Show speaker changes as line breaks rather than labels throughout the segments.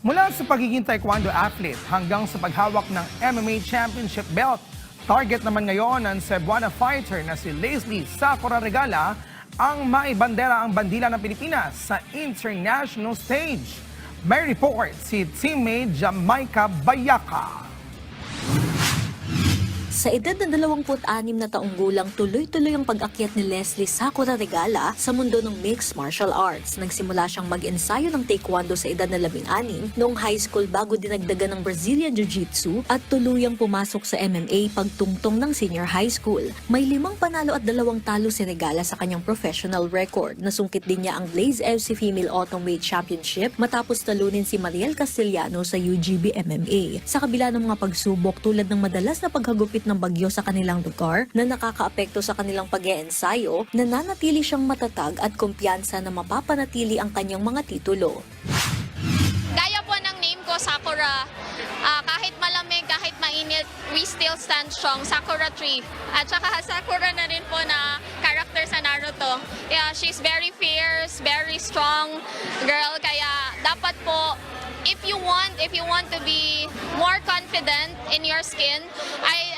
Mula sa pagiging taekwondo athlete hanggang sa paghawak ng MMA championship belt, target naman ngayon ng Cebuana fighter na si Leslie Sakura Regala ang maibandera ang bandila ng Pilipinas sa international stage. May report si teammate Jamaica Bayaca.
Sa edad na 26 na taong gulang, tuloy-tuloy ang pag-akyat ni Leslie Sakura Regala sa mundo ng mixed martial arts. Nagsimula siyang mag-ensayo ng taekwondo sa edad na 16 noong high school bago dinagdagan ng Brazilian Jiu-Jitsu at tuluyang pumasok sa MMA pagtungtong ng senior high school. May 5 panalo at 2 talo si Regala sa kanyang professional record. Nasungkit din niya ang Blaze FC Female Atomweight Championship matapos talunin si Mariel Castellano sa UGB MMA. Sa kabila ng mga pagsubok tulad ng madalas na paghagupit ng bagyo sa kanilang lugar na nakakaapekto sa kanilang pag-iensayo, nananatili siyang matatag at kumpiyansa na mapapanatili ang kanyang mga titulo.
Gaya po ng name ko, Sakura. Kahit malamig, kahit mainit, we still stand strong. Sakura tree. At saka Sakura na rin po na character sa Naruto. Yeah, she's very fierce, very strong girl. Kaya dapat po, if you want to be more confident in your skin,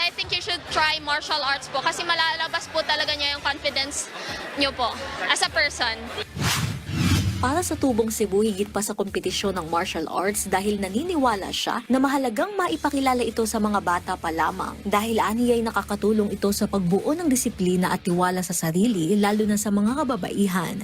I think you should try martial arts po kasi malalabas po talaga niya yung confidence niyo po as a person.
Para sa Tubong Cebu, higit pa sa kompetisyon ng martial arts dahil naniniwala siya na mahalagang maipakilala ito sa mga bata pa lamang. Dahil aniyay nakakatulong ito sa pagbuo ng disiplina at tiwala sa sarili, lalo na sa mga kababaihan.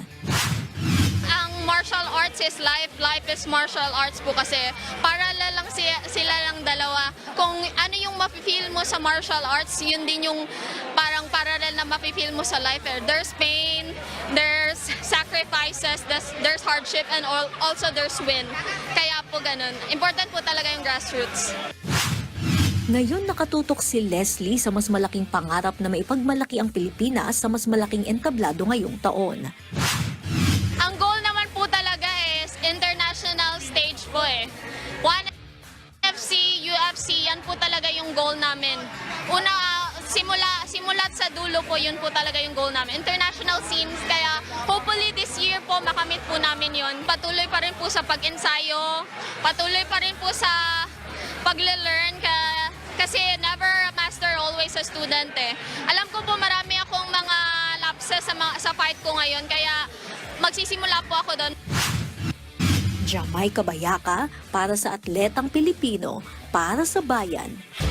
Martial arts is life, life is martial arts po kasi parallel lang sila lang dalawa. Kung ano yung mafe-feel mo sa martial arts, yun din yung parang parallel na mafe-feel mo sa life. There's pain, there's sacrifices, there's hardship, and also there's win. Kaya po ganun. Important po talaga yung grassroots.
Ngayon nakatutok si Leslie sa mas malaking pangarap na maipagmalaki ang Pilipinas sa mas malaking entablado ngayong taon.
Ang goal naman po talaga is international stage po eh. One FC, UFC, yan po talaga yung goal namin. Una, simula't sa dulo po, yun po talaga yung goal namin. International scenes, kaya hopefully this year po makamit po namin yun. Patuloy pa rin po sa pag-ensayo, patuloy pa rin po sa pag-learn kasi never a master, always a student eh. Alam ko po marami akong mga lapses sa fight ko ngayon, kaya magsisimula po ako doon.
Jamaica Bayaca para sa atletang Pilipino, para sa bayan.